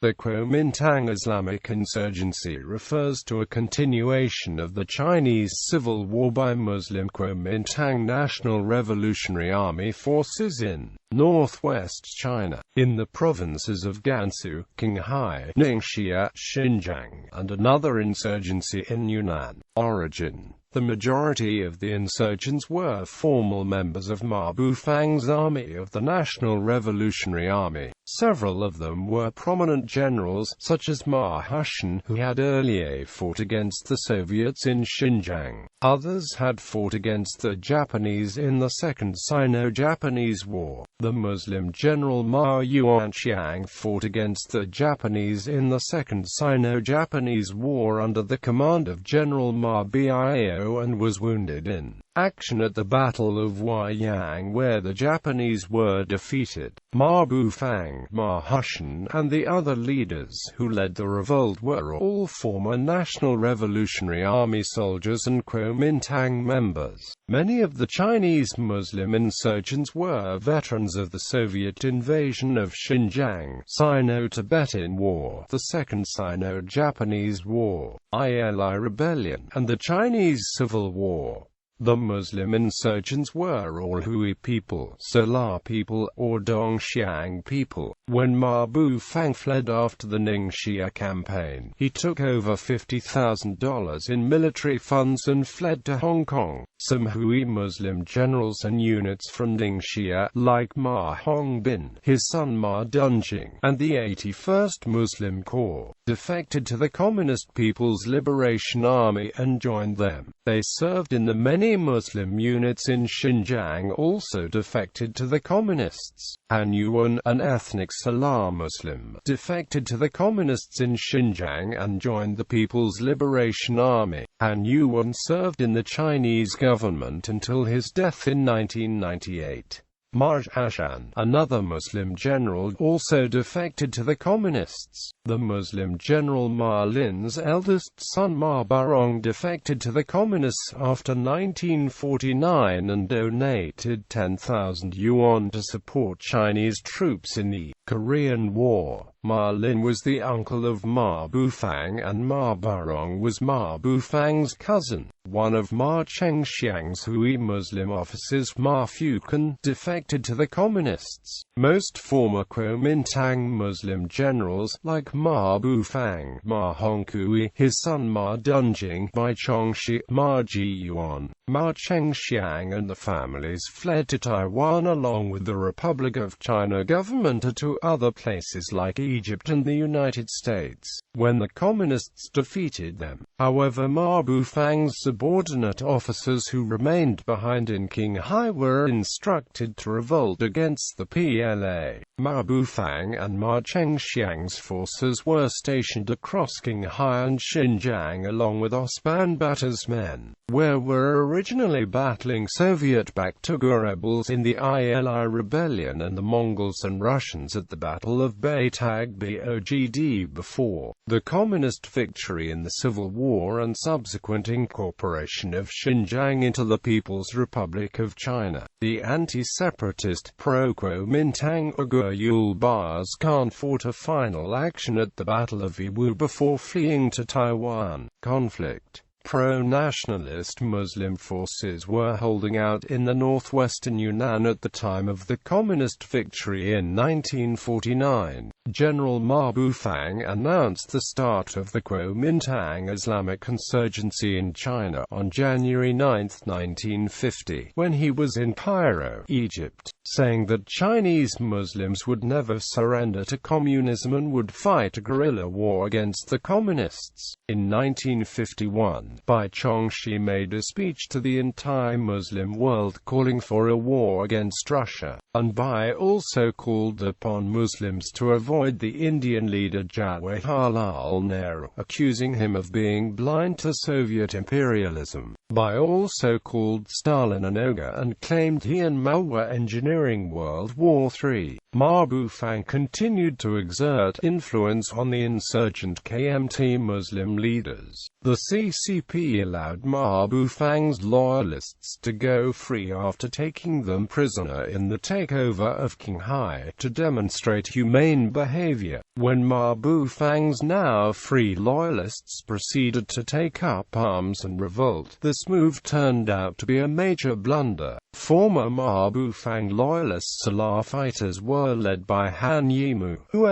The Kuomintang Islamic insurgency refers to a continuation of the Chinese Civil War by Muslim Kuomintang National Revolutionary Army forces in northwest China, in the provinces of Gansu, Qinghai, Ningxia, Xinjiang, and another insurgency in Yunnan. Origin: the majority of the insurgents were formal members of Ma Bufang's army of the National Revolutionary Army. Several of them were prominent generals, such as Ma Hushan, who had earlier fought against the Soviets in Xinjiang. Others had fought against the Japanese in the Second Sino-Japanese War. The Muslim general Ma Yuanxiang fought against the Japanese in the Second Sino-Japanese War under the command of General Ma Biao and was wounded in action at the Battle of Huaiyang, where the Japanese were defeated. Ma Bufang, Ma Hushan, and the other leaders who led the revolt were all former National Revolutionary Army soldiers and Kuomintang members. Many of the Chinese Muslim insurgents were veterans of the Soviet invasion of Xinjiang, Sino-Tibetan War, the Second Sino-Japanese War, ILI Rebellion, and the Chinese Civil War. The Muslim insurgents were all Hui people, Solar people, or Dongxiang people. When Ma Bufang fled after the Ningxia campaign, he took over $50,000 in military funds and fled to Hong Kong. Some Hui Muslim generals and units from Ningxia, like Ma Hongbin, his son Ma Dunjing, and the 81st Muslim Corps, defected to the Communist People's Liberation Army and joined them. They served in the many Muslim units in Xinjiang also defected to the Communists. Han Yuan, an ethnic Salar Muslim, defected to the Communists in Xinjiang and joined the People's Liberation Army. Han Yuan served in the Chinese government until his death in 1998. Ma Hushan, another Muslim general, also defected to the Communists. The Muslim general Ma Lin's eldest son Ma Barong defected to the Communists after 1949 and donated 10,000 yuan to support Chinese troops in the Korean War. Ma Lin was the uncle of Ma Bufang and Ma Barong was Ma Bufang's cousin. One of Ma Chengxiang's Hui Muslim officers, Ma Fukan, defected to the Communists. Most former Kuomintang Muslim generals, like Ma Bufang, Ma Hongkui, his son Ma Dunjing, Mai Chongshi, Ma Jiyuan, Ma Chengxiang and the families fled to Taiwan along with the Republic of China government to other places like Egypt and the United States, when the Communists defeated them. However, Ma Bufang's subordinate officers who remained behind in Qinghai were instructed to revolt against the PLA. Ma Bufang and Ma Chengxiang's forces were stationed across Qinghai and Xinjiang along with Osman Bata's men, where were originally battling Soviet-backed Tugur rebels in the ILI rebellion and the Mongols and Russians at the Battle of Baitag Bogd before the Communist victory in the Civil War and subsequent incorporation of Xinjiang into the People's Republic of China. The anti-separatist pro-Kuomintang Uyghur Yulbars Khan fought a final action at the Battle of Yiwu before fleeing to Taiwan. Conflict. Pro-nationalist Muslim forces were holding out in the northwestern Yunnan at the time of the Communist victory in 1949. General Ma Bufang announced the start of the Kuomintang Islamic insurgency in China on January 9, 1950, when he was in Cairo, Egypt, saying that Chinese Muslims would never surrender to communism and would fight a guerrilla war against the Communists. In 1951, Bai Chongxi made a speech to the entire Muslim world calling for a war against Russia, and Bai also called upon Muslims to avoid the Indian leader Jawaharlal Nehru, accusing him of being blind to Soviet imperialism. Bai also called Stalin an ogre and claimed he and Mao were engineering World War III. Ma Bufang continued to exert influence on the insurgent KMT Muslim leaders. The CCP allowed Ma Bufang's loyalists to go free after taking them prisoner in the takeover of Qinghai to demonstrate humane behavior. When Ma Bufang's now free loyalists proceeded to take up arms and revolt, this move turned out to be a major blunder. Former Ma Bufang loyalist Salah fighters were led by Han Yimu, who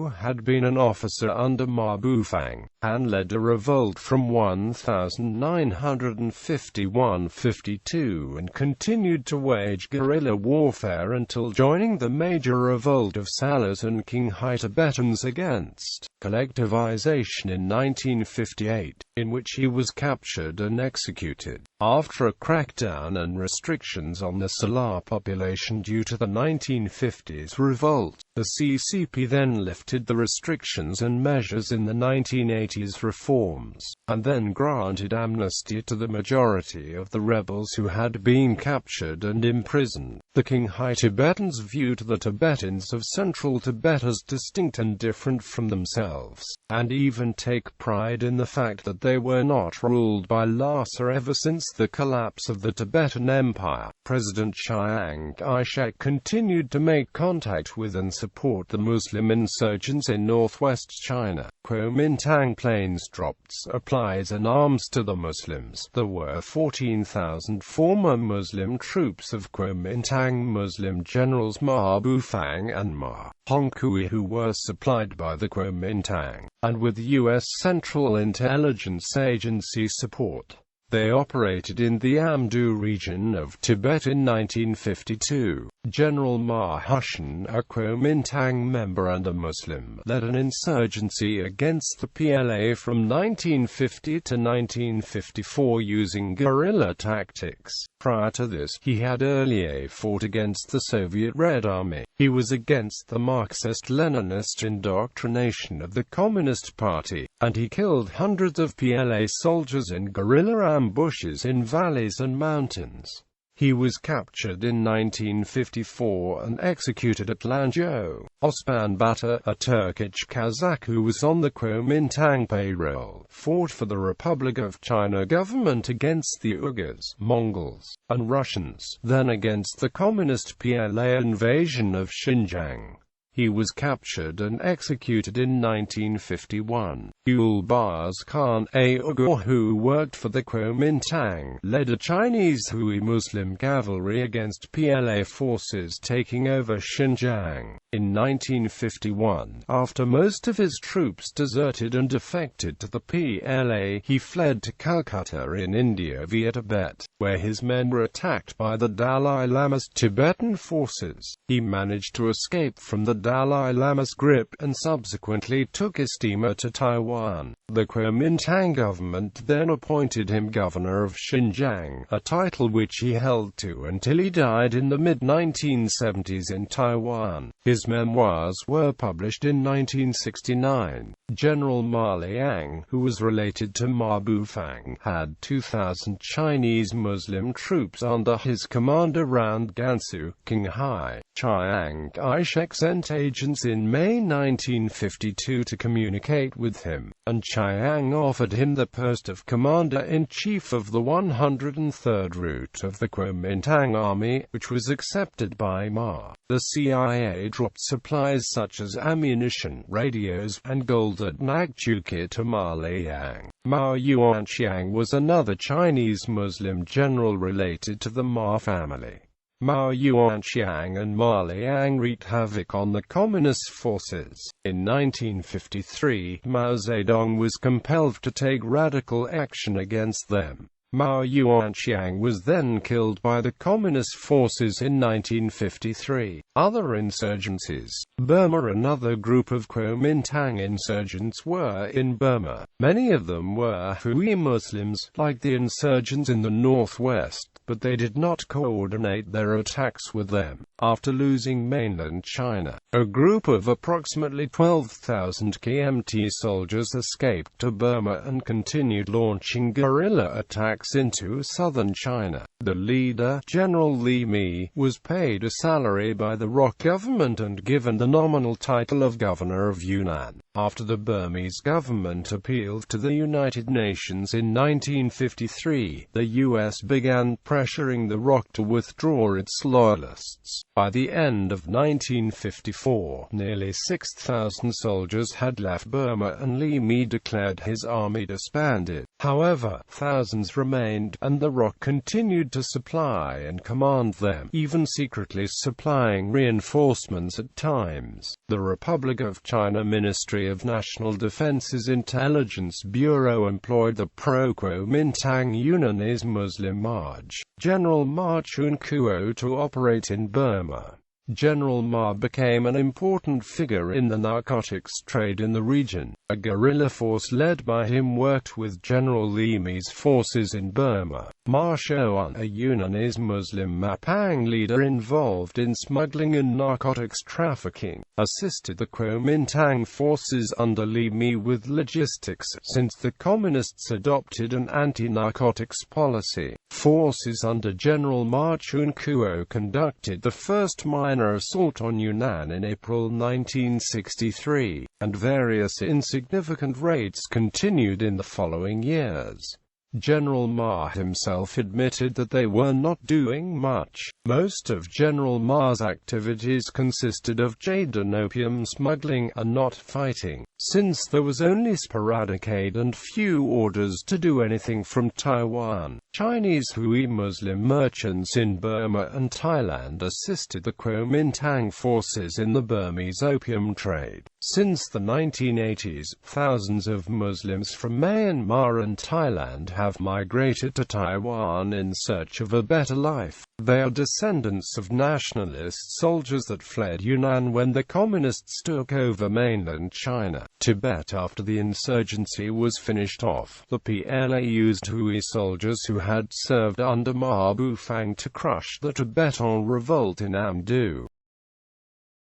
had been an officer under Ma Bufang. Han led a revolt from 1951–52 and continued to wage guerrilla warfare until joining the major revolt of Salars and Qinghai Tibetans against collectivization in 1958, in which he was captured and executed. After a crackdown and restrictions on the Salar population due to the 1950s revolt, the CCP then lifted the restrictions and measures in the 1980s reforms, and then granted amnesty to the majority of the rebels who had been captured and imprisoned. The Qinghai Tibetans viewed the Tibetans of Central Tibet as distinct and different from themselves, and even take pride in the fact that they were not ruled by Lhasa ever since the collapse of the Tibetan Empire. President Chiang Kai-shek continued to make contact with and support the Muslim insurgents in northwest China. Kuomintang planes dropped supplies and arms to the Muslims. There were 14,000 former Muslim troops of Kuomintang Muslim generals Ma Bufang and Ma Hongkui who were supplied by the Kuomintang, and with U.S. Central Intelligence Agency support. They operated in the Amdo region of Tibet in 1952. General Ma Hushan, a Kuomintang member and a Muslim, led an insurgency against the PLA from 1950 to 1954 using guerrilla tactics. Prior to this, he had earlier fought against the Soviet Red Army. He was against the Marxist-Leninist indoctrination of the Communist Party, and he killed hundreds of PLA soldiers in guerrilla ambushes in valleys and mountains. He was captured in 1954 and executed at Lanzhou. Osman Bata, a Turkish Kazakh who was on the Kuomintang payroll, fought for the Republic of China government against the Uyghurs, Mongols, and Russians, then against the Communist PLA invasion of Xinjiang. He was captured and executed in 1951. Gulbaz Khan, a Uyghur who worked for the Kuomintang, led a Chinese Hui Muslim cavalry against PLA forces taking over Xinjiang. In 1951, after most of his troops deserted and defected to the PLA, he fled to Calcutta in India via Tibet, where his men were attacked by the Dalai Lama's Tibetan forces. He managed to escape from the Dalai Lama's grip and subsequently took a steamer to Taiwan. The Kuomintang government then appointed him governor of Xinjiang, a title which he held to until he died in the mid-1970s in Taiwan. His memoirs were published in 1969. General Ma Liang, who was related to Ma Bufang, had 2,000 Chinese Muslim troops under his command around Gansu, Qinghai. Chiang Kai-shek sent agents in May 1952 to communicate with him, and Chiang offered him the post of Commander-in-Chief of the 103rd Route of the Kuomintang Army, which was accepted by Ma. The CIA dropped supplies such as ammunition, radios, and gold at Ningxia to Ma Liang. Mao Yuanxiang was another Chinese Muslim general related to the Ma family. Mao Yuanxiang and Ma Liang wreaked havoc on the Communist forces. In 1953, Mao Zedong was compelled to take radical action against them. Mao Yuanxiang was then killed by the Communist forces in 1953. Other insurgencies. Burma. Another group of Kuomintang insurgents were in Burma. Many of them were Hui Muslims, like the insurgents in the northwest, but they did not coordinate their attacks with them. After losing mainland China, a group of approximately 12,000 KMT soldiers escaped to Burma and continued launching guerrilla attacks into southern China. The leader, General Li Mi, was paid a salary by the ROC government and given the nominal title of Governor of Yunnan. After the Burmese government appealed to the United Nations in 1953, the U.S. began pressuring the ROC to withdraw its loyalists. By the end of 1954, nearly 6,000 soldiers had left Burma and Li Mi declared his army disbanded. However, thousands remained, and the ROC continued to supply and command them, even secretly supplying reinforcements at times. The Republic of China Ministry of National Defense's Intelligence Bureau employed the pro-Kuomintang Yunnanese Muslim March General Ma Chun-kuo to operate in Burma. General Ma became an important figure in the narcotics trade in the region. A guerrilla force led by him worked with General Li Mi's forces in Burma. Ma Shoan, a Yunnanese Muslim Mapang leader involved in smuggling and narcotics trafficking, assisted the Kuomintang forces under Li Mi with logistics, since the Communists adopted an anti-narcotics policy. Forces under General Ma Chun-kuo conducted the first minor assault on Yunnan in April 1963, and various insignificant raids continued in the following years. General Ma himself admitted that they were not doing much. Most of General Ma's activities consisted of jade and opium smuggling, and not fighting, since there was only sporadic aid and few orders to do anything from Taiwan. Chinese Hui Muslim merchants in Burma and Thailand assisted the Kuomintang forces in the Burmese opium trade. Since the 1980s, thousands of Muslims from Myanmar and Thailand have migrated to Taiwan in search of a better life. They are descendants of nationalist soldiers that fled Yunnan when the Communists took over mainland China. Tibet. After the insurgency was finished off, the PLA used Hui soldiers who had served under Ma Bufang to crush the Tibetan revolt in Amdo.